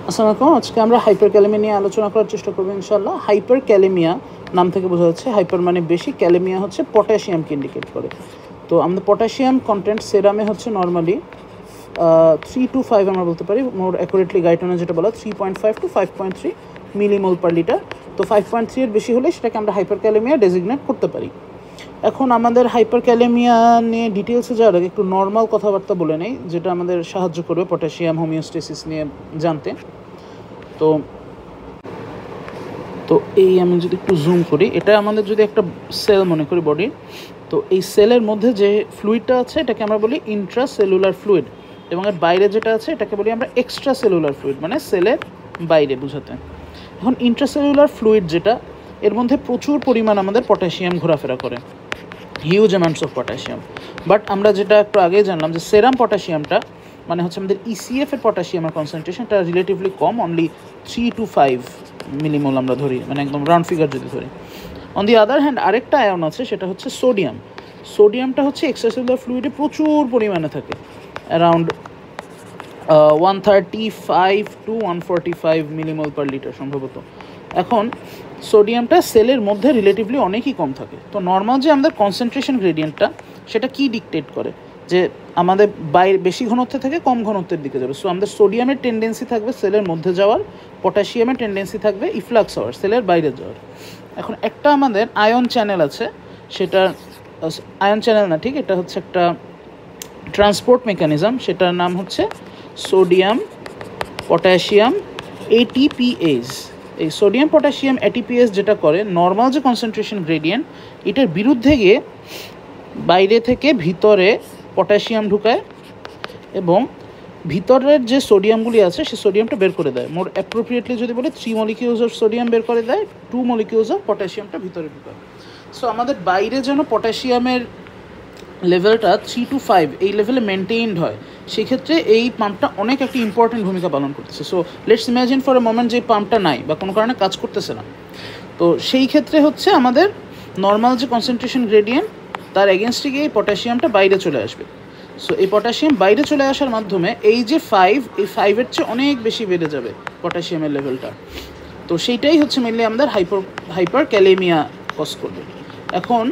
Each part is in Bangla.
আসসালামু আলাইকুম। আজকে আমরা হাইপারক্যালেমিয়া নিয়ে আলোচনা করার চেষ্টা করবো ইনশাআল্লাহ। হাইপারক্যালেমিয়া নাম থেকে বোঝা যাচ্ছে হাইপার মানে বেশি, ক্যালেমিয়া হচ্ছে পটাশিয়ামকে ইন্ডিকেট করে। তো আমাদের পটাশিয়াম কন্টেন্ট সেরামে হচ্ছে নর্মালি 3 to 5 আমরা বলতে পারি, মোর অ্যাকুরেটলি গাইডলাইনে যেটা বলা 3.5 to 5.3 মিলিমোল পার লিটার। তো 5.3 এর বেশি হলে সেটাকে আমরা হাইপারক্যালেমিয়া ডেজিগনেট করতে পারি। এখন আমাদের হাইপারক্যালেমিয়া নিয়ে ডিটেলসে যাওয়ার আগে একটু নর্মাল কথাবার্তা বলে নেই, যেটা আমাদের সাহায্য করবে পটাশিয়াম হোমিওস্টেসিস নিয়ে জানতে। তো তো এই আমি যদি একটু জুম করি, এটা আমাদের যদি একটা সেল মনে করি বডি, তো এই সেলের মধ্যে যে ফ্লুইডটা আছে এটাকে আমরা বলি ইন্ট্রাসেলুলার ফ্লুইড, এবং এর বাইরে যেটা আছে এটাকে বলি আমরা এক্সট্রা সেলুলার ফ্লুইড, মানে সেলের বাইরে বোঝাতে। এখন ইন্ট্রাসেলুলার ফ্লুইড যেটা, এর মধ্যে প্রচুর পরিমাণ আমাদের পটাশিয়াম ঘোরাফেরা করে, huge amounts of potassium. But আমরা যেটা একটু আগেই জানলাম যে সেরাম পটাশিয়ামটা মানে হচ্ছে আমাদের ইসিএফ এর পটাশিয়ামের কনসেন্ট্রেশনটা রিলেটিভলি কম, অনলি 3 to 5 মিলিমোল আমরা ধরি, মানে একদম রাউন্ড ফিগার যদি ধরি। অন দি আদার হ্যান্ড আরেকটা আয়ন আছে, সেটা হচ্ছে সোডিয়াম। সোডিয়ামটা হচ্ছে এক্সট্রাসেলুলার ফ্লুইডে প্রচুর পরিমাণে থাকে, around 135 to 145 millimole per litre সম্ভবত। এখন সোডিয়ামটা সেলের মধ্যে রিলেটিভলি অনেকই কম থাকে। তো নর্মাল যে আমাদের কনসেন্ট্রেশন গ্রেডিয়েন্টটা, সেটা কি ডিকটেট করে যে আমাদের বাইরে বেশি ঘনত্বে থেকে কম ঘনত্বের দিকে যাবে। সো আমাদের সোডিয়ামের টেন্ডেন্সি থাকবে সেলের মধ্যে যাওয়ার, পটাশিয়ামের টেন্ডেন্সি থাকবে ইফ্লাক্স হওয়ার, সেলের বাইরে যাওয়ার। এখন একটা আমাদের আয়ন চ্যানেল আছে, সেটা আয়ন চ্যানেল না ঠিক, এটা হচ্ছে একটা ট্রান্সপোর্ট মেকানিজম, সেটার নাম হচ্ছে সোডিয়াম পটাশিয়াম এটিপিএস। এই সোডিয়াম পটাশিয়াম এটিপিএস যেটা করে, নর্মাল যে কনসেন্ট্রেশন গ্রেডিয়েন্ট এটার বিরুদ্ধে গিয়ে বাইরে থেকে ভিতরে পটাশিয়াম ঢুকায় এবং ভিতরের যে সোডিয়ামগুলি আছে সে সোডিয়ামটা বের করে দেয়। মোর অ্যাপ্রোপ্রিয়েটলি যদি বলে 3 molecules অফ সোডিয়াম বের করে দেয়, 2 molecules অফ পটাশিয়ামটা ভিতরে ঢুকায়। সো আমাদের বাইরে যেন পটাশিয়ামের লেভেলটা 3 to 5 এই লেভেলে মেনটেইনড হয়, সেক্ষেত্রে এই পাম্পটা অনেক একটি ইম্পর্টেন্ট ভূমিকা পালন করতেছে। So let's imagine for a moment যে পাম্পটা নাই বা কোনো কারণে কাজ করতেছে না, তো সেই ক্ষেত্রে হচ্ছে আমাদের নর্মাল যে কনসেন্ট্রেশন গ্রেডিয়েন্ট তার এগেনস্টে গিয়ে এই পটাশিয়ামটা বাইরে চলে আসবে। সো এই পটাশিয়াম বাইরে চলে আসার মাধ্যমে এই যে 5, এই 5-এর চেয়ে অনেক বেশি বেড়ে যাবে পটাশিয়ামের লেভেলটা। তো সেইটাই হচ্ছে মেনলি আমাদের হাইপারক্যালেমিয়া কজ করবে। এখন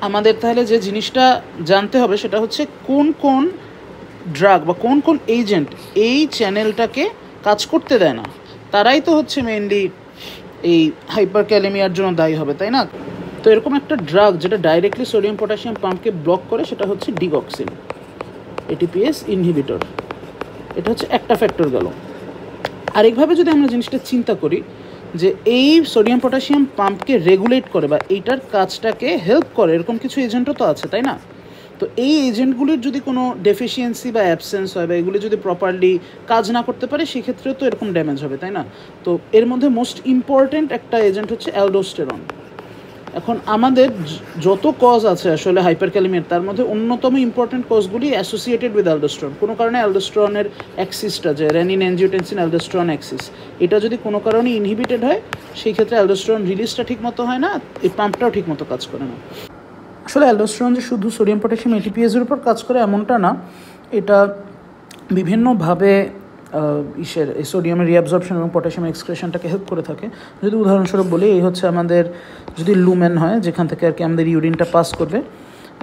আমাদের তাহলে যে জিনিসটা জানতে হবে সেটা হচ্ছে কোন কোন ড্রাগ বা কোন কোন এজেন্ট এই চ্যানেলটাকে কাজ করতে দেয় না, তারাই তো হচ্ছে মেইনলি এই হাইপারক্যালেমিয়ার জন্য দায়ী হবে, তাই না? তো এরকম একটা ড্রাগ যেটা ডাইরেক্টলি সোডিয়াম পটাশিয়াম পাম্পকে ব্লক করে, সেটা হচ্ছে ডিগক্সিন এটিপিএস ইনহিবিটর। এটা হচ্ছে একটা ফ্যাক্টর গেল। আরেকভাবে যদি আমরা জিনিসটা চিন্তা করি, যে এই সোডিয়াম পটাশিয়াম পাম্পকে রেগুলেট করে বা এইটার কাজটাকে হেল্প করে, এরকম কিছু এজেন্টও তো আছে, তাই না? তো এই এজেন্টগুলির যদি কোনো ডেফিসিয়েন্সি বা অ্যাবসেন্স হয় বা এগুলি যদি প্রপারলি কাজ না করতে পারে, সেক্ষেত্রেও তো এরকম ড্যামেজ হবে, তাই না? তো এর মধ্যে মোস্ট ইম্পর্ট্যান্ট একটা এজেন্ট হচ্ছে অ্যালডোস্টেরন। এখন আমাদের যত কজ আছে আসলে হাইপারক্যালেমিয়ার, তার মধ্যে অন্যতম ইম্পর্টেন্ট কজগুলি অ্যাসোসিয়েটেড উইথ অ্যালডোস্টেরন। কোনো কারণে অ্যালডোস্টেরনের অ্যাক্সিসটা, যে রেনিন অ্যাঞ্জিওটেনসিন অ্যালডোস্টেরন অ্যাক্সিস, এটা যদি কোনো কারণে ইনহিবিটেড হয়, সেই ক্ষেত্রে অ্যালডোস্টেরন রিলিজটা ঠিকমতো হয় না, এই পাম্পটাও ঠিকমতো কাজ করে না। আসলে অ্যালডোস্টেরন যে শুধু সোডিয়াম পটাশিয়াম এটিপিএসের উপর কাজ করে এমনটা না, এটা বিভিন্নভাবে এই সোডিয়ামের রিঅ্যাবজর্পশন এবং পটাশিয়াম এক্সক্রেশনটাকে হেল্প করে থাকে। যদি উদাহরণস্বরূপ বলি, এই হচ্ছে আমাদের যদি লুমেন হয়, যেখান থেকে আর কি আমাদের ইউরিনটা পাস করবে,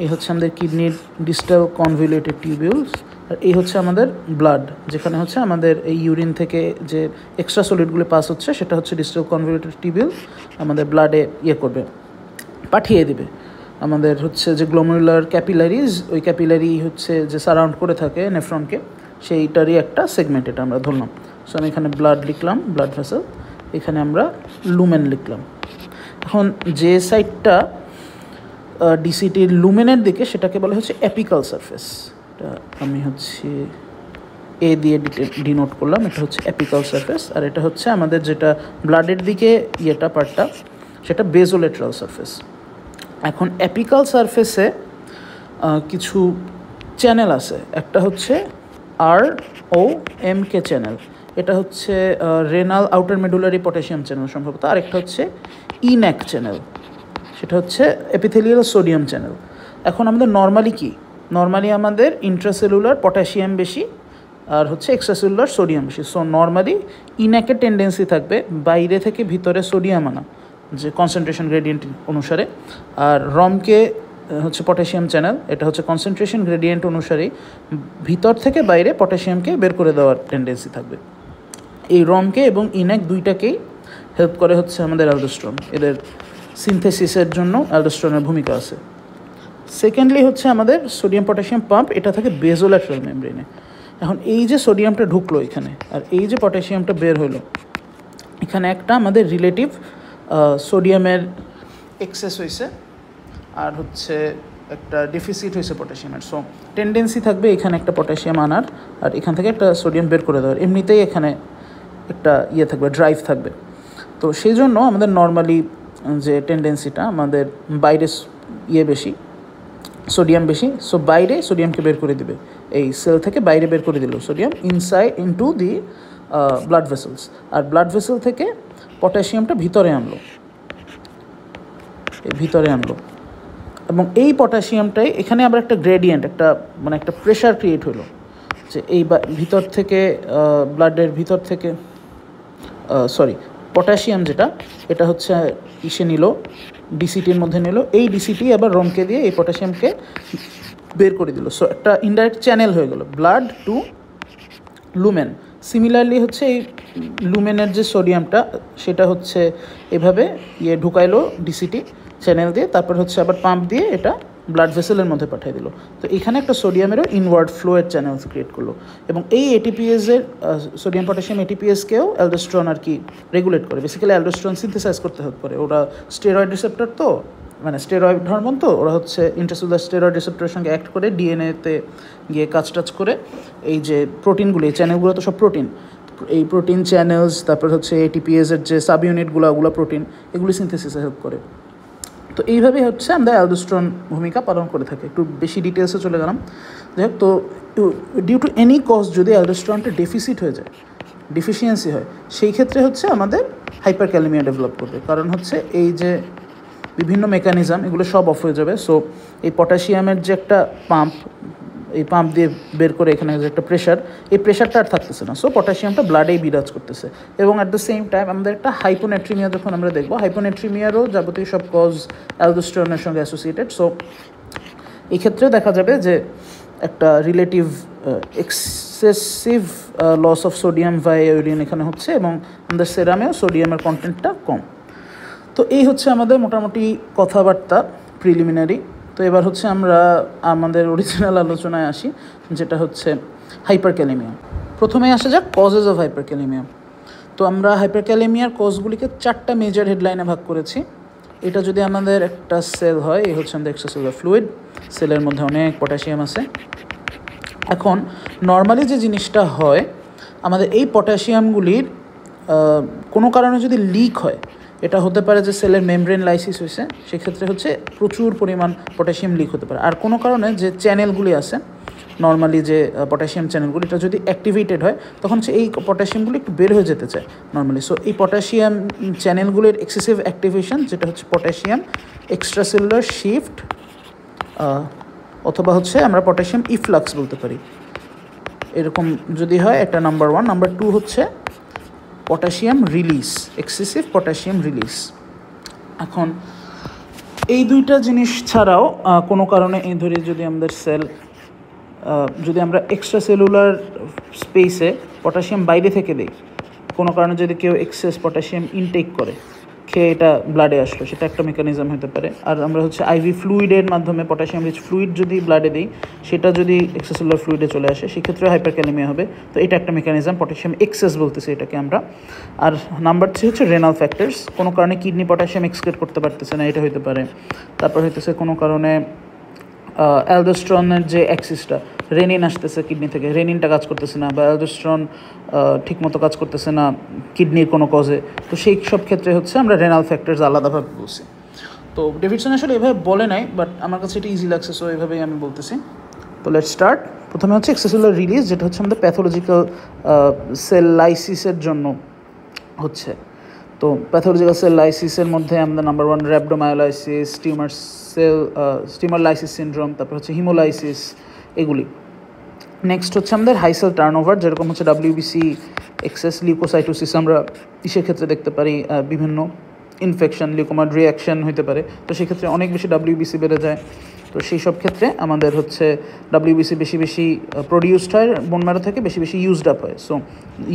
এই হচ্ছে আমাদের কিডনির ডিস্টাল কনভলিউটেড টিউবিউলস, আর এই হচ্ছে আমাদের ব্লাড, যেখানে হচ্ছে আমাদের এই ইউরিন থেকে যে এক্সট্রা সলিডগুলো পাস হচ্ছে সেটা হচ্ছে ডিস্টাল কনভলিউটেড টিউবিউল আমাদের ব্লাডে করবে, পাঠিয়ে দেবে। আমাদের হচ্ছে যে গ্লোমেরুলার ক্যাপিলারিজ, ওই ক্যাপিলারি হচ্ছে যে সারাউন্ড করে থাকে নেফ্রনকে, সেইটারই একটা সেগমেন্ট এটা আমরা ধরলাম। সো আমি এখানে ব্লাড লিখলাম, ব্লাড ভেসেল, এখানে আমরা লুমেন লিখলাম। এখন যে সাইডটা ডিসিটির লুমেনের দিকে, সেটাকে বলা হচ্ছে অ্যাপিকাল সারফেস। এটা আমি হচ্ছে এ দিয়ে ডিনোট করলাম, এটা হচ্ছে অ্যাপিকাল সারফেস। আর এটা হচ্ছে আমাদের যেটা ব্লাডের দিকে পার্টটা, সেটা বেজোলেট্রাল সারফেস। এখন অ্যাপিকাল সারফেসে কিছু চ্যানেল আছে, একটা হচ্ছে ROMK চ্যানেল, এটা হচ্ছে renal outer medullary potassium channel সম্ভবত। আরেকটা হচ্ছে ENaC চ্যানেল, সেটা হচ্ছে এপিথেলিয়াল সোডিয়াম চ্যানেল। এখন আমাদের নর্মালি আমাদের ইন্ট্রাসেলুলার পটাশিয়াম বেশি আর হচ্ছে এক্সট্রাসেলুলার সোডিয়াম বেশি। সো নর্মালি ইনঅ্যাকের টেন্ডেন্সি থাকবে বাইরে থেকে ভিতরে সোডিয়াম আনা, যে কনসেন্ট্রেশন গ্রেডিয়েন্ট অনুসারে। আর রমকে হচ্ছে পটাশিয়াম চ্যানেল, এটা হচ্ছে কনসেন্ট্রেশন গ্রেডিয়েন্ট অনুসারেই ভিতর থেকে বাইরে পটাশিয়ামকে বের করে দেওয়ার টেন্ডেন্সি থাকবে। এই রমকে এবং ইনঅ্যাক দুইটাকেই হেল্প করে হচ্ছে আমাদের অ্যালডোস্টেরন, এদের সিনথেসিসের জন্য অ্যালডোস্টেরনের ভূমিকা আছে। সেকেন্ডলি হচ্ছে আমাদের সোডিয়াম পটাশিয়াম পাম্প, এটা থাকে বেজোল্যাটারাল মেমব্রেনে। এখন এই যে সোডিয়ামটা ঢুকলো এখানে আর এই যে পটাশিয়ামটা বের হলো, এখানে একটা আমাদের রিলেটিভ সোডিয়ামের এক্সেস হয়েছে আর হচ্ছে একটা ডেফিসিট হয়েছে পটাশিয়ামের। সো টেন্ডেন্সি থাকবে এখানে একটা পটাশিয়াম আনার আর এখান থেকে একটা সোডিয়াম বের করে দেওয়ার, এমনিতেই এখানে একটা থাকবে, ড্রাইভ থাকবে। তো সেই জন্য আমাদের নর্মালি যে টেন্ডেন্সিটা আমাদের বাইরে বেশি, সোডিয়াম বেশি, সো বাইরে সোডিয়ামকে বের করে দিবে, এই সেল থেকে বাইরে বের করে দিল sodium inside into the blood vessels. আর ব্লাড ভেসেল থেকে পটাশিয়ামটা ভিতরে আনলো এবং এই পটাশিয়ামটাই এখানে আবার একটা গ্রেডিয়েন্ট, একটা মানে একটা প্রেশার ক্রিয়েট হলো, যে এই ভিতর থেকে ব্লাডের ভিতর থেকে পটাশিয়াম যেটা, এটা হচ্ছে নিল ডিসিটির মধ্যে নিল, এই ডিসিটি আবার রমকে দিয়ে এই পটাশিয়ামকে বের করে দিল। সো একটা ইনডাইরেক্ট চ্যানেল হয়ে গেল ব্লাড টু লুমেন। সিমিলারলি হচ্ছে এই লুমেনের যে সোডিয়ামটা সেটা হচ্ছে এভাবে ঢুকাইলো ডিসিটি চ্যানেল দিয়ে, তারপর হচ্ছে আবার পাম্প দিয়ে এটা ব্লাড ভেসেলের মধ্যে পাঠিয়ে দিল। তো এখানে একটা সোডিয়ামেরও ইনওয়ার্ড ফ্লোয়ের চ্যানেলস ক্রিয়েট করলো এবং এই এটিপিএসের সোডিয়াম পটাশিয়াম এটিপিএসকেও অ্যালডোস্টেরন আর কি রেগুলেট করে। বেসিক্যালি অ্যালডোস্টেরন সিনথেসাইজ করতে হেল্প করে, ওরা স্টেরয়েড রিসেপ্টর, তো মানে স্টেরয়েড হরমোন, তো ওরা হচ্ছে ইন্ট্রাসেলুলার স্টেরয়েড রিসেপ্টরের সঙ্গে অ্যাক্ট করে ডিএনএতে গিয়ে কাজ করে এই যে প্রোটিনগুলো, এই চ্যানেলগুলো তো সব প্রোটিন, এই প্রোটিন চ্যানেলস, তারপর হচ্ছে এটিপিএসের যে সাব ইউনিটগুলো ওগুলো প্রোটিন, এগুলি সিনথেসিসে হেল্প করে। তো এইভাবেই হচ্ছে আমরা অ্যালডোস্টেরন ভূমিকা পালন করে থাকি। একটু বেশি ডিটেলসে চলে গেলাম। যাই হোক, তো ডিউ টু এনি কজ যদি অ্যালডোস্টেরনটা ডেফিসিট হয়ে যায়, ডিফিসিয়েন্সি হয়, সেই ক্ষেত্রে হচ্ছে আমাদের হাইপারক্যালেমিয়া ডেভেলপ করবে। কারণ হচ্ছে এই যে বিভিন্ন মেকানিজম এগুলো সব অফ হয়ে যাবে। সো এই পটাশিয়ামের যে একটা পাম্প, এই পাম্প দিয়ে বের করে এখানে যে একটা প্রেশার, এই প্রেশারটা আর থাকতেছে না। সো পটাশিয়ামটা ব্লাডেই বিরাজ করতেছে এবং অ্যাট দ্য সেম টাইম আমাদের একটা হাইপোনেট্রিমিয়া যখন আমরা দেখবো, হাইপোনেট্রিমিয়ারও যাবতীয় সব কজ অ্যালডোস্টেরনের সঙ্গে অ্যাসোসিয়েটেড। সো এই ক্ষেত্রেও দেখা যাবে যে একটা relative excessive loss of sodium by urine এখানে হচ্ছে এবং আমাদের সেরামেও সোডিয়ামের কন্টেন্টটা কম। তো এই হচ্ছে আমাদের মোটামুটি কথাবার্তা প্রিলিমিনারি। তো এবার হচ্ছে আমরা আমাদের অরিজিনাল আলোচনায় আসি, যেটা হচ্ছে হাইপারক্যালেমিয়া। প্রথমে আসা যাক কজেস অফ হাইপারক্যালেমিয়া। তো আমরা হাইপারক্যালেমিয়ার কজগুলিকে 4টা মেজর হেডলাইনে ভাগ করেছি। এটা যদি আমাদের একটা সেল হয়, এই হচ্ছে আমাদের এক্সট্রাসেলুলার ফ্লুইড, সেলের মধ্যে অনেক পটাশিয়াম আছে। এখন নর্মালি যে জিনিসটা হয়, আমাদের এই পটাশিয়ামগুলির কোনো কারণে যদি লিক হয়, এটা হতে পারে যে সেলের মেমব্রেন লাইসিস হয়েছে, সেক্ষেত্রে হচ্ছে প্রচুর পরিমাণ পটাশিয়াম লিক হতে পারে। আর কোনো কারণে যে চ্যানেলগুলি আছে নর্মালি, যে পটাশিয়াম চ্যানেলগুলি, এটা যদি অ্যাক্টিভেটেড হয় তখন হচ্ছে এই পটাশিয়ামগুলি একটু বের হয়ে যেতে চায় নর্মালি। সো এই পটাশিয়াম চ্যানেলগুলির এক্সেসিভ অ্যাক্টিভেশন, যেটা হচ্ছে পটাশিয়াম এক্সট্রাসেলুলার শিফট, অথবা হচ্ছে আমরা পটাশিয়াম ইফ্লাক্স বলতে পারি, এরকম যদি হয় একটা নাম্বার 1। নাম্বার 2 হচ্ছে potassium release, excessive potassium release. এখন এই দুইটা জিনিস ছাড়াও কোনো কারণে এই ধরে যদি আমাদের সেল, যদি আমরা এক্সট্রা সেলুলার স্পেসে পটাশিয়াম বাইরে থেকে দিই, কোনো কারণে যদি কেউ এক্সেস পটাশিয়াম ইনটেক করে, খেয়ে এটা ব্লাডে আসলো, সেটা একটা মেকানিজম হতে পারে। আর আমরা হচ্ছে আইভি ফ্লুইডের মাধ্যমে পটাশিয়াম রিচ ফ্লুইড যদি ব্লাডে দিই, সেটা যদি এক্সট্রাসেলুলার ফ্লুইডে চলে আসে, সেক্ষেত্রে হাইপারক্যালেমিয়া হবে। তো এটা একটা মেকানিজম, পটাশিয়াম এক্সেস বলতেছি এটাকে আমরা। আর নাম্বার 3 হচ্ছে রেনাল ফ্যাক্টরস, কোনো কারণে কিডনি পটাশিয়াম এক্সক্রেট করতে পারতেছে না, এটা হতে পারে। তারপর হইতেছে কোনো কারণে অ্যালডোস্টেরনের যে অ্যাক্সিসটা, রেনিন আসতেছে কিডনি থেকে, রেনিনটা কাজ করতেছে না, বা অ্যালডোস্টেরন ঠিকমতো কাজ করতেছে না কিডনির কোনো কজে, তো সেই সব ক্ষেত্রে হচ্ছে আমরা রেনাল ফ্যাক্টরস আলাদাভাবে বলছি। তো ডেভিডসন আসলে এভাবে বলে নাই, বাট আমার কাছে এটা ইজি লাগছে, সো এভাবেই আমি বলতেছি। তো লেটস স্টার্ট। প্রথমে হচ্ছে এক্সট্রাসেলুলার রিলিজ, যেটা হচ্ছে আমাদের প্যাথোলজিক্যাল সেল লাইসিসের জন্য হচ্ছে। তো প্যাথোলজিক্যাল সেল লাইসিসের মধ্যে আমাদের number 1 rhabdomyolysis, tumour lysis syndrome, তারপর হচ্ছে হিমোলাইসিস, এগুলি। নেক্সট হচ্ছে আমাদের হাই সেল টার্নওভার, যেরকম হচ্ছে WBC, এক্সেস লিউকোসাইটোসিস আমরা ইসের ক্ষেত্রে দেখতে পারি, বিভিন্ন ইনফেকশন লিউকোমার রিয়াকশন হতে পারে, তো সেক্ষেত্রে অনেক বেশি WBC বেড়ে যায়। তো সেই সব ক্ষেত্রে আমাদের হচ্ছে WBC বেশি বেশি প্রডিউসড হয়, বোন ম্যারো থেকে বেশি বেশি ইউজড আপ হয়। সো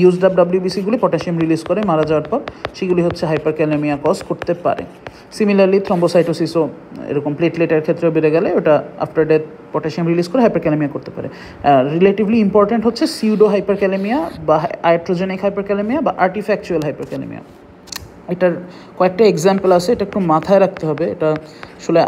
ইউজড আপ WBCগুলি পটাশিয়াম রিলিজ করে মারা যাওয়ার পর, সেগুলি হচ্ছে হাইপারক্যালেমিয়া কজ করতে পারে। সিমিলারলি থ্রম্বোসাইটোসিসও এরকম প্লেটলেটের ক্ষেত্রেও বেড়ে গেলে ওটা আফটার ডেথ পটাশিয়াম রিলিজ করে হাইপারক্যালেমিয়া করতে পারে। রিলেটিভলি ইম্পর্ট্যান্ট হচ্ছে সিউডো হাইপারক্যালেমিয়া বা আয়াট্রোজেনিক হাইপারক্যালেমিয়া বা আর্টিফ্যাকচুয়াল হাইপারক্যালেমিয়া। এটার কয়েকটা এক্সাম্পল আছে, এটা একটু মাথায় রাখতে হবে। এটা আসলে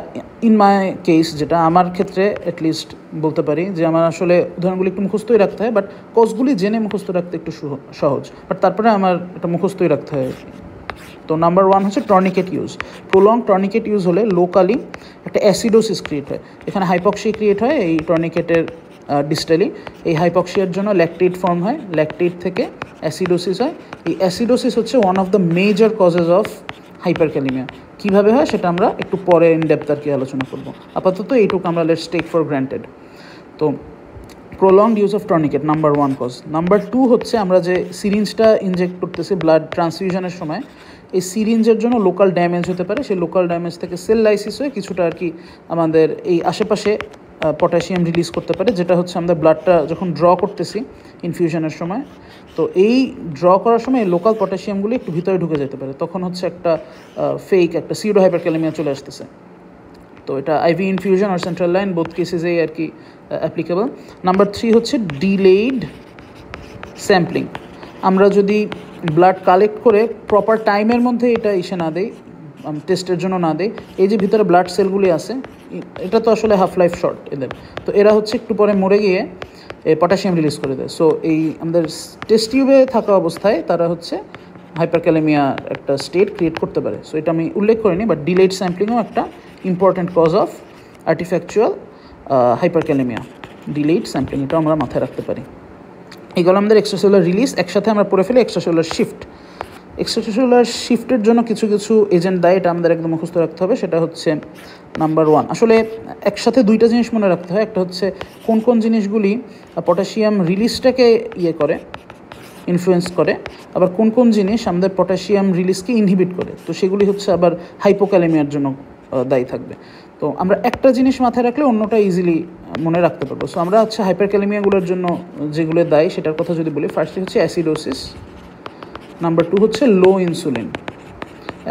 ইন মাই কেস, যেটা আমার ক্ষেত্রে অ্যাটলিস্ট বলতে পারি যে আমার আসলে উদাহরণগুলি একটু মুখস্থই রাখতে হয়, বাট কজগুলি জেনে মুখস্থ রাখতে একটু সহজ, বাট তারপরে আমার এটা মুখস্থই রাখতে হয়। তো নাম্বার 1 হচ্ছে tourniquet use. Prolong tourniquet use হলে লোকালি একটা অ্যাসিডোসিস ক্রিয়েট হয়, এখানে হাইপক্সি ক্রিয়েট হয় এই টর্নিকেটের ডিস্টালি। এই হাইপক্সিয়ার জন্য ল্যাকটেট ফর্ম হয়, ল্যাকটেট থেকে অ্যাসিডোসিস হয়। এই অ্যাসিডোসিস হচ্ছে one of the major causes of hyperkalaemia. কীভাবে হয় সেটা আমরা একটু পরে ইন ডেপথ আর কি আলোচনা করব, আপাতত এইটুকু আমরা লেটস টেক ফর গ্র্যান্টেড। তো prolonged use of tourniquet number 1 cause. Number 2 হচ্ছে আমরা যে সিরিঞ্জটা ইনজেক্ট করতেছি ব্লাড ট্রান্সফিউশনের সময়, এই সিরিঞ্জের জন্য লোকাল ড্যামেজ হতে পারে। সেই লোকাল ড্যামেজ থেকে সেল লাইসিস হয়ে কিছুটা আর কি আমাদের এই আশেপাশে পটাশিয়াম রিলিজ করতে পারে, যেটা হচ্ছে আমাদের ব্লাডটা যখন ড্র করতেছি ইনফিউশনের সময়, তো এই ড্র করার সময় লোকাল পটাশিয়ামগুলি একটু ভিতরে ঢুকে যেতে পারে, তখন হচ্ছে একটা ফেক একটা সিউডো হাইপারক্যালেমিয়া চলে আসতেছে। তো এটা আইভি ইনফিউশন আর সেন্ট্রাল লাইন বোথ কেসেসেই আর কি অ্যাপ্লিকেবল। নাম্বার 3 হচ্ছে ডিলেইড স্যাম্পলিং। আমরা যদি ব্লাড কালেক্ট করে প্রপার টাইমের মধ্যে এটা এসে না দেই, টেস্টের জন্য না দেই, এই যে ভিতরে ব্লাড সেলগুলি আছে, এটা তো আসলে হাফ লাইফ শর্ট এদের, তো এরা হচ্ছে একটু পরে মরে গিয়ে পটাশিয়াম রিলিজ করে দেয়। সো এই আমাদের টেস্ট টিউবে থাকা অবস্থায় তারা হচ্ছে হাইপারক্যালেমিয়া একটা স্টেট ক্রিয়েট করতে পারে। সো এটা আমি উল্লেখ করিনি, বাট ডিলেড স্যাম্পলিংও একটা important cause of artifactual hyperkalaemia. Delayed sampling এটা আমরা মাথায় রাখতে পারি। এগুলো আমাদের এক্সট্রাসেলুলার রিলিজ, একসাথে আমরা পড়ে ফেলি এক্সট্রাসেলুলার শিফট। এক্সট্রাসেলুলার শিফটের জন্য কিছু কিছু এজেন্ট দেয়, এটা আমাদের একদম মুখস্থ রাখতে হবে। সেটা হচ্ছে নাম্বার 1, আসলে একসাথে দুইটা জিনিস মনে রাখতে হয়। একটা হচ্ছে কোন কোন জিনিসগুলি পটাশিয়াম রিলিজটাকে করে ইনফ্লুয়েন্স করে, আবার কোন কোন জিনিস আমাদের পটাশিয়াম রিলিজকে ইনহিবিট করে, তো সেগুলি হচ্ছে আবার হাইপোক্যালেমিয়ার জন্য দায়ী থাকবে। তো আমরা একটা জিনিস মাথায় রাখলে অন্যটা ইজিলি মনে রাখতে পারবো। সো আমরা হচ্ছে হাইপারক্যালেমিয়াগুলোর জন্য যেগুলো দায়ী সেটার কথা যদি বলি, ফার্স্টলি হচ্ছে অ্যাসিডোসিস, নাম্বার 2 হচ্ছে লো ইনসুলিন।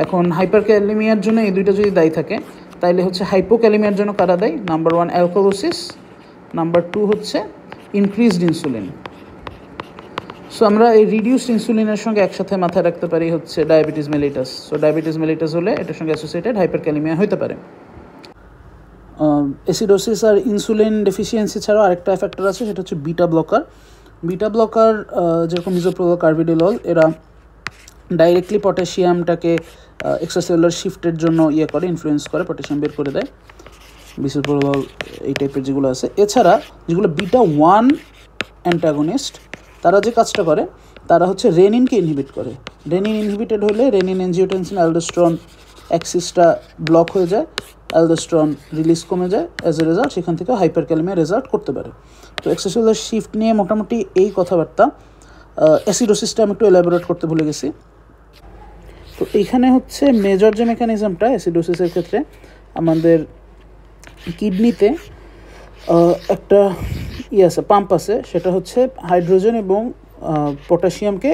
এখন হাইপারক্যালেমিয়ার জন্য এই দুইটা যদি দায়ী থাকে, তাইলে হচ্ছে হাইপোক্যালেমিয়ার জন্য কারা দায়ী? নাম্বার 1 অ্যালকালোসিস, নাম্বার 2 হচ্ছে ইনক্রিজড ইনসুলিন। সো আমরা এই রিডিউসড ইনসুলিনের সঙ্গে একসাথে মাথায় রাখতে পারি হচ্ছে diabetes mellitus. So diabetes mellitus হলে এটার সঙ্গে অ্যাসোসিয়েটেড হাইপারক্যালেমিয়া হতে পারে। অ্যাসিডোসিস আর ইনসুলিন ডেফিসিয়েন্সি ছাড়াও আরেকটা ফ্যাক্টর আছে, সেটা হচ্ছে বিটা ব্লকার। বিটা ব্লকার যেরকম মিজোপ্রোল, কার্বিডিলল, এরা ডাইরেক্টলি পটাশিয়ামটাকে এক্সট্রাসেলুলার শিফটের জন্য করে, ইনফ্লুয়েন্স করে, পটাশিয়াম বের করে দেয়। বিসোপ্রোল এই টাইপের যেগুলো আছে, এছাড়া যেগুলো বিটা 1 অ্যান্টাগনিস্ট, তারা যে কাজটা করে, তারা হচ্ছে রেনিনকে ইনহিবিট করে। রেনিন ইনহিবিটেড হলে রেনিন এনজিওটেনসিন অ্যালডোস্টেরন অ্যাক্সিসটা ব্লক হয়ে যায়, অ্যালডোস্টেরন রিলিজ কমে যায়, অ্যাজ এ রেজাল্ট সেখান থেকে হাইপারক্যালেমিয়া রেজাল্ট করতে পারে। তো এক্সট্রাসেলুলার শিফট নিয়ে মোটামুটি এই কথাবার্তা। অ্যাসিডোসিসটা আমি একটু এলাবোরেট করতে ভুলে গেছি। তো এইখানে হচ্ছে মেজর যে মেকানিজমটা অ্যাসিডোসিসের ক্ষেত্রে, আমাদের কিডনিতে একটা আছে, পাম্প আছে, সেটা হচ্ছে হাইড্রোজেন এবং পটাশিয়ামকে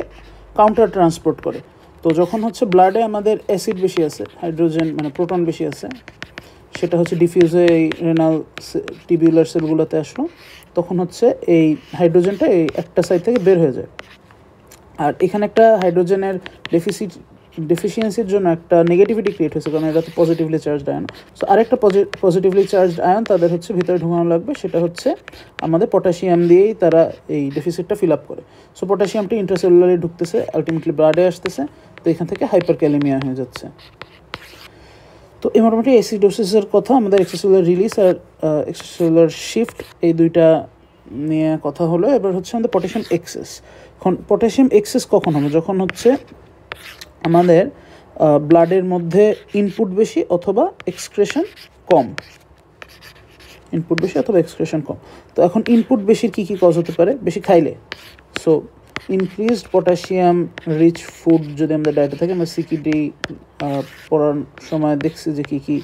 কাউন্টার ট্রান্সপোর্ট করে। তো যখন হচ্ছে ব্লাডে আমাদের অ্যাসিড বেশি আছে, হাইড্রোজেন মানে প্রোটন বেশি আছে, সেটা হচ্ছে ডিফিউজ হয়ে এই রেনাল টিবিউলার সেলগুলোতে আসলো, তখন হচ্ছে এই হাইড্রোজেনটা এই একটা সাইড থেকে বের হয়ে যায়। আর এখানে একটা হাইড্রোজেনের ডেফিসিয়েন্সির জন্য একটা নেগেটিভিটি ক্রিয়েট হয়েছে, কারণ এটা তো পজিটিভলি চার্জড আয়ন। সো আরেকটা পজিটিভলি চার্জড আয়ন তাদের হচ্ছে ভিতরে ঢোকানো লাগবে, সেটা হচ্ছে আমাদের পটাশিয়াম দিয়েই তারা এই ডেফিসিটটা ফিল আপ করে। সো পটাশিয়ামটি ইন্ট্রাসেলুলারে ঢুকতেছে, আলটিমেটলি ব্লাডে আসতেছে, তো এখান থেকে হাইপারক্যালেমিয়া হয়ে যাচ্ছে। তো এই মোটামুটি অ্যাসিডোসিসের কথা, আমাদের এক্সট্রাসেলুলার রিলিজ আর এক্সট্রাসেলুলার শিফট এই দুইটা নিয়ে কথা হলো। এবার হচ্ছে আমাদের পটাশিয়াম এক্সেস। এখন পটাশিয়াম এক্সেস কখন হবে? যখন হচ্ছে আমাদের ব্লাডের মধ্যে ইনপুট বেশি অথবা এক্সক্রেশন কম। ইনপুট বেশি অথবা এক্সক্রেশন কম। তো এখন ইনপুট বেশির কী কী কজ হতে পারে বেশি খাইলে? So increased potassium rich food যদি আমাদের ডায়েটে থাকে, আমরা সিকিডি পড়ার সময় দেখছি যে কী কী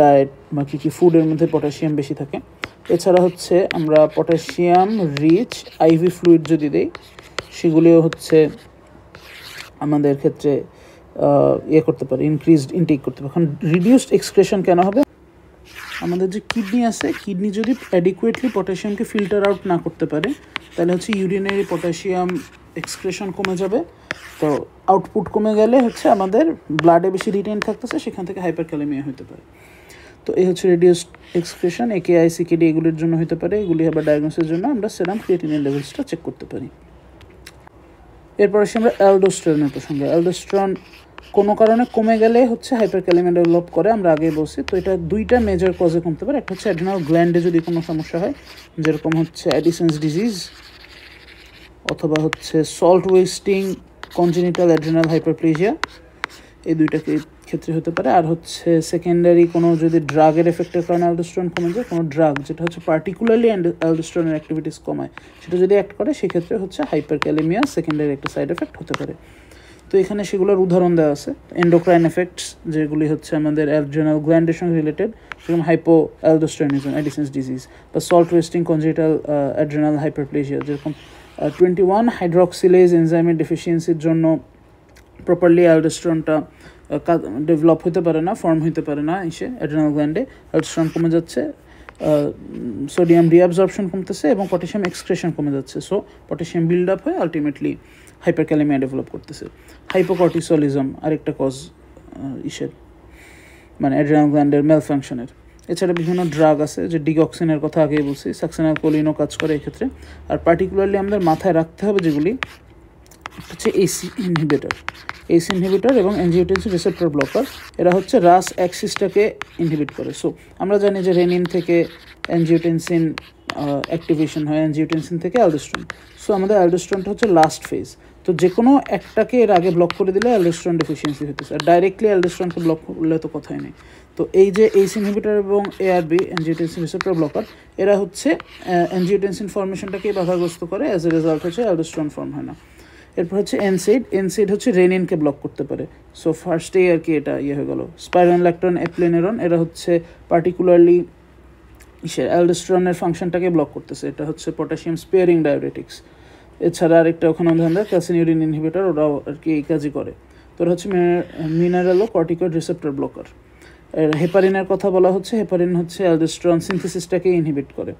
ডায়েট বা কী কী ফুডের মধ্যে পটাশিয়াম বেশি থাকে। এছাড়া হচ্ছে আমরা পটাশিয়াম রিচ আইভি ফ্লুইড যদি দিই, সেগুলিও হচ্ছে আমাদের ক্ষেত্রে ইয়ে করতে পারে, ইনক্রিজড ইনটেক করতে পারে। এখন রিডিউসড এক্সক্রেশন কেন হবে? আমাদের যে কিডনি আছে, কিডনি যদি অ্যাডিকুয়েটলি পটাশিয়ামকে ফিল্টার আউট না করতে পারে, তাহলে হচ্ছে ইউরিনারি পটাশিয়াম এক্সক্রেশন কমে যাবে। তো আউটপুট কমে গেলে হচ্ছে আমাদের ব্লাডে বেশি রিটেইন থাকতেছে, সেখান থেকে হাইপারক্যালেমিয়া হতে পারে। তো এই হচ্ছে রিডিউসড এক্সক্রেশন, একেআই সিকেডি এগুলির জন্য হতে পারে। এগুলি আবার ডায়াগনোসিসের জন্য আমরা সেরাম ক্রিয়েটিনিন লেভেলসটা চেক করতে পারি। এরপর আসি আমরা অ্যালডোস্টেরনের প্রসঙ্গে। অ্যালডোস্টেরন কোনো কারণে কমে গেলে হচ্ছে হাইপারক্যালেমিয়া ডেভেলপ করে, আমরা আগে বলছি। তো এটা দুইটা মেজর কজে কমতে পারে। একটা হচ্ছে অ্যাড্রিনাল গ্ল্যান্ডে যদি কোনো সমস্যা হয়, যেরকম হচ্ছে অ্যাডিসন্স ডিজিজ অথবা হচ্ছে সল্ট ওয়েস্টিং কনজেনিটাল অ্যাড্রিনাল হাইপারপ্লেজিয়া, এই দুইটা ক্ষেত্রে হতে পারে। আর হচ্ছে সেকেন্ডারি কোনো যদি ড্রাগের এফেক্টের কারণে অ্যালডোস্টেরন কমে যায়, কোনো ড্রাগ যেটা হচ্ছে পার্টিকুলারলি অ্যালডোস্টেরনের অ্যাক্টিভিটিস কমায়, সেটা যদি অ্যাক্ট করে, সেক্ষেত্রে হচ্ছে হাইপারক্যালেমিয়া সেকেন্ডারি একটা সাইড এফেক্ট হতে পারে। তো এখানে সেগুলোর উদাহরণ দেওয়া আছে। এন্ডোক্রাইন এফেক্টস যেগুলি হচ্ছে আমাদের অ্যাড্রিনাল গ্ল্যান্ডের সঙ্গে রিলেটেড, যেরকম হাইপো অ্যালডোস্টেরনিজম, অ্যাডিসন্স ডিজিজ, বা সল্ট ওয়েস্টিং কনজেনিটাল অ্যাড্রিনাল হাইপারপ্লেজিয়া, যেরকম 21 হাইড্রক্সিলেজ এনজাইমের ডেফিসিয়েন্সির জন্য প্রপারলি অ্যালডোস্টেরনটা ডেভেলপ হতে পারে না, ফর্ম হতে পারে না এসে অ্যাড্রিনাল গ্ল্যান্ডে, অ্যালডোস্টেরন কমে যাচ্ছে, সোডিয়াম রিঅ্যাবজর্পশন কমতেছে এবং পটাশিয়াম এক্সক্রেশন কমে যাচ্ছে। সো পটাশিয়াম বিল্ড আপ হয়ে আলটিমেটলি হাইপারক্যালেমিয়া ডেভেলপ করতেছে। হাইপোকর্টিসলিজম আরেকটা কজ ইসের, মানে অ্যাড্রিনাল গ্ল্যান্ডের ম্যালফাংশনের। এছাড়া বিভিন্ন ড্রাগ আছে, যে ডিগক্সিনের কথা আগেই বলছি, সাকসিনালকোলিনও কাজ করে এক্ষেত্রে। আর পার্টিকুলারলি আমাদের মাথায় রাখতে হবে যেগুলি হচ্ছে এসি ইনহিবিটর এবং অ্যানজিওটেনসিন রিসেপ্টর ব্লকার। এরা হচ্ছে রাস অ্যাক্সিসটাকে ইনহিবিট করে। সো আমরা জানি যে রেনিন থেকে অ্যানজিওটেনসিন অ্যাক্টিভেশন হয়, অ্যানজিওটেনসিন থেকে অ্যালডোস্টেরন। সো আমাদের অ্যালডোস্টেরনটা হচ্ছে লাস্ট ফেজ। তো যে কোনো একটাকে এর আগে ব্লক করে দিলে অ্যালডোস্টেরন ডেফিসিয়েন্সি হতেছে, আর ডাইরেক্টলি অ্যালডোস্টেরনকে ব্লক করলে তো কথাই নেই। তো এই যে এইস ইনহিবিটর এবং এআরবি, অ্যানজিওটেনসিন রিসেপ্টর ব্লকার, এরা হচ্ছে অ্যানজিওটেনসিন ফর্মেশনটাকেই বাধাগ্রস্ত করে। অ্যাজ এ রেজাল্ট হচ্ছে অ্যালডোস্টেরন ফর্ম হয় না। এরপর হচ্ছে এনসেড হচ্ছে রেনিনকে ব্লক করতে পারে। সো ফার্স্টেই আর কি এটা ইয়ে হয়ে গেল। স্পাইরোনল্যাকটন, এপ্লেনেরন, এরা হচ্ছে পার্টিকুলারলি অ্যালডোস্টেরনের ফাংশনটাকে ব্লক করতেছে। এটা হচ্ছে পটাশিয়াম স্পেয়ারিং ডায়োরেটিক্স। এছাড়া আরেকটা ওখানে উদাহরণ দেয় ক্যালসিনিউরিন ইনহিবিটর, ওরাও আর কি এই কাজই করে। তো ওরা হচ্ছে মিনারেলো কর্টিকয়েড রিসেপ্টর ব্লকার। হেপারিনের কথা বলা হচ্ছে, হেপারিন হচ্ছে অ্যালডোস্টেরন সিনথেসিসটাকে ইনহিবিট করে।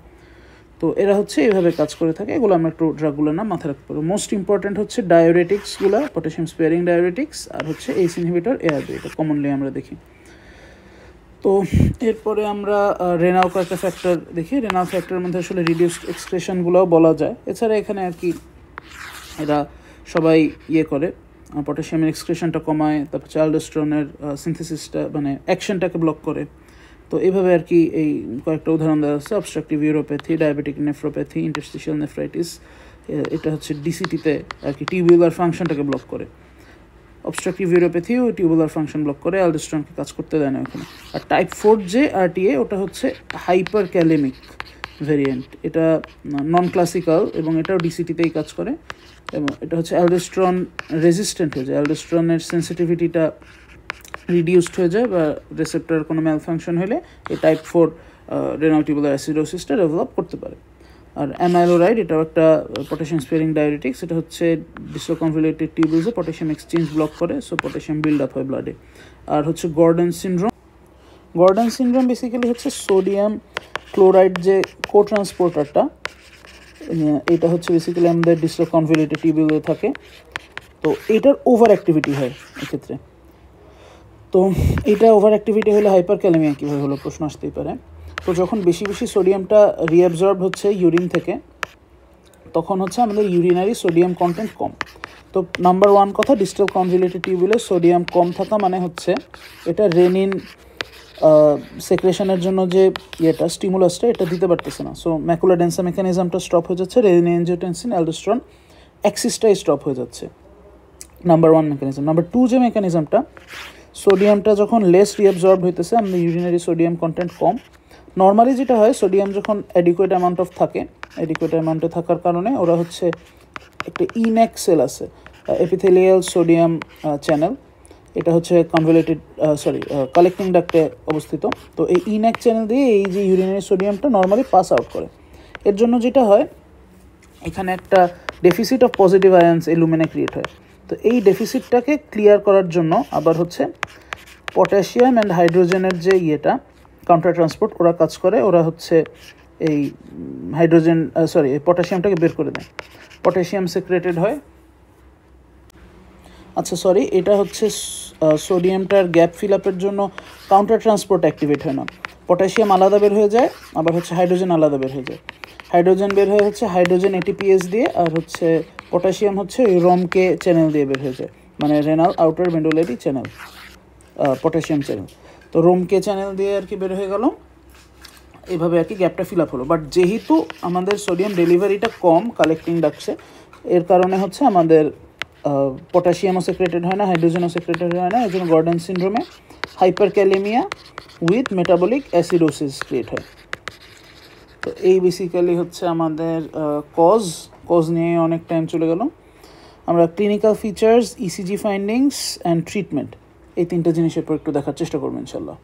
তো এরা হচ্ছে এইভাবে কাজ করে থাকে। এগুলো আমরা একটু ড্রাগগুলোর নাম মাথায় রাখতে পারবো। মোস্ট ইম্পর্ট্যান্ট হচ্ছে ডায়োরেটিক্সগুলো, পটাশিয়াম স্পেয়ারিং ডায়োরেটিক্স, আর হচ্ছে এইস ইনহিবিটর, এআরবি, এটা কমনলি আমরা দেখি। তো এরপরে আমরা রেনাল কয়েকটা ফ্যাক্টর দেখি। রেনাল ফ্যাক্টরের মধ্যে আসলে রিডিউসড এক্সক্রেশনগুলোও বলা যায়। এছাড়া এখানে আর কি এরা সবাই ইয়ে করে, পটাশিয়ামের এক্সক্রেশনটা কমায়, তারপর অ্যালডোস্টেরনের সিনথেসিসটা মানে অ্যাকশনটাকে ব্লক করে। তো এইভাবে আর কি এই কয়েকটা উদাহরণ দেওয়া আছে। Obstructive uropathy, diabetic nephropathy, interstitial nephritis, এটা হচ্ছে ডিসিটিতে আর কি টিউবুলার ফাংশনটাকে ব্লক করে। অবস্ট্রাকটিভ ইউরোপ্যাথিও টিউবুলার ফাংশন ব্লক করে, অ্যালডোস্টেরনকে কাজ করতে দেয় না ওখানে। আর টাইপ 4 যে আরটিএ, ওটা হচ্ছে হাইপার ক্যালেমিক ভেরিয়েন্ট। এটা নন ক্লাসিক্যাল এবং এটাও ডিসিটিতেই কাজ করে, এবং এটা হচ্ছে অ্যালডোস্টেরন রেজিস্ট্যান্ট হয়ে যায়। অ্যালডোস্টেরনের সেন্সিটিভিটিটা রিডিউসড হয়ে যায়, বা রিসেপ্টর কোনো ম্যালফাংশন হলে এই টাইপ 4 রেনাল টিউবুলার অ্যাসিডোসিসটা ডেভেলপ করতে পারে। আর অ্যামাইলোরাইড, এটাও একটা পটাশিয়াম স্পেয়ারিং ডায়োরেটিক্স। এটা হচ্ছে ডিসোকনভলিউটেড টিউবুলসে পটাশিয়াম এক্সচেঞ্জ ব্লক করে, সো পটাশিয়াম বিল্ড আপ হয় ব্লাডে। আর হচ্ছে গর্ডন সিনড্রোম বেসিক্যালি হচ্ছে সোডিয়াম ক্লোরাইড যে কো ট্রান্সপোর্টারটা, এটা হচ্ছে বেসিক্যালি আমাদের ডিসোকনভলিউটেড টিউবুলে থাকে। তো এটার ওভার অ্যাক্টিভিটি হয় এক্ষেত্রে। তো এটা ওভার অ্যাক্টিভিটি হলে হাইপারক্যালেমিয়া কীভাবে হলো প্রশ্ন আসতেই পারে। তো যখন বেশি বেশি সোডিয়ামটা রিঅ্যাবজর্ব হচ্ছে ইউরিন থেকে, তখন হচ্ছে আমাদের ইউরিনারি সোডিয়াম কন্টেন্ট কম। তো নাম্বার 1 কথা, ডিস্টাল কনভলিউটেড টিউবুলে সোডিয়াম কম থাকা মানে হচ্ছে এটা রেনিন সেক্রেশনের জন্য যে ইয়েটা স্টিমুলাসটা এটা দিতে পারতেছে না। সো ম্যাকুলা ডেন্সা মেকানিজমটা স্টপ হয়ে যাচ্ছে, রেনিন অ্যানজিওটেনসিন অ্যালডোস্টেরন অ্যাক্সিসটাই স্টপ হয়ে যাচ্ছে। Number 1 mechanism. নাম্বার 2 যে মেকানিজমটা, সোডিয়ামটা যখন লেস রিঅ্যাবজর্ব হইতেছে, আমাদের ইউরিনারি সোডিয়াম কন্টেন্ট কম, নর্মালি যেটা হয় সোডিয়াম যখন অ্যাডিকুয়েট অ্যামাউন্ট অফ থাকে, অ্যাডিকুয়েট অ্যামাউন্টে থাকার কারণে ওরা হচ্ছে একটা ইনেক সেল আছে, এপিথেলিয়াল সোডিয়াম চ্যানেল, এটা হচ্ছে কনভলিউটেড কালেক্টিং ডাক্টে অবস্থিত। তো এই ইনেক চ্যানেল দিয়ে এই যে ইউরিনারি সোডিয়ামটা নর্মালি পাস আউট করে। এর জন্য যেটা হয় এখানে একটা ডেফিসিট অফ পজিটিভ আয়ন্স ইলুমিনে ক্রিয়েট হয়। তো এই ডেফিসিটটাকে ক্লিয়ার করার জন্য আবার হচ্ছে পটাশিয়াম অ্যান্ড হাইড্রোজেনের যে কাউন্টার ট্রান্সপোর্ট ওরা কাজ করে, ওরা হচ্ছে এই পটাশিয়ামটাকে বের করে দেয়, পটাশিয়াম সিক্রেটেড হয়। আচ্ছা সরি, এটা হচ্ছে সোডিয়ামটার গ্যাপ ফিল আপের জন্য কাউন্টার ট্রান্সপোর্ট অ্যাক্টিভেট হয় না, পটাশিয়াম আলাদা বের হয়ে যায়, আবার হচ্ছে হাইড্রোজেন আলাদা বের হয়ে যায়। হাইড্রোজেন বের হয়ে হচ্ছে হাইড্রোজেন এটিপিএস দিয়ে, আর হচ্ছে পটাশিয়াম হচ্ছে ওই রমকে চ্যানেল দিয়ে বের হয়ে যায়, মানে renal outer medullary channel, potassium channel. তো রোমকে চ্যানেল দিয়ে আর কি বের হয়ে গেল, এইভাবে আর কি গ্যাপটা ফিল আপ হলো। বাট যেহেতু আমাদের সোডিয়াম ডেলিভারিটা কম কালেক্টিং ডাকছে, এর কারণে হচ্ছে আমাদের পটাশিয়ামও সেক্রেটেড হয় না, হাইড্রোজেনও সেক্রেটেড হয় না, এর জন্য গর্ডন সিনড্রোমে hyperkalaemia with metabolic acidosis create হয়। তো এই বেসিক্যালি হচ্ছে আমাদের কজ নিয়ে অনেক টাইম চলে গেল। আমরা clinical features, ECG findings and treatment, এই তিনটা জিনিসের পর একটু দেখার চেষ্টা করবো ইনশাল্লাহ।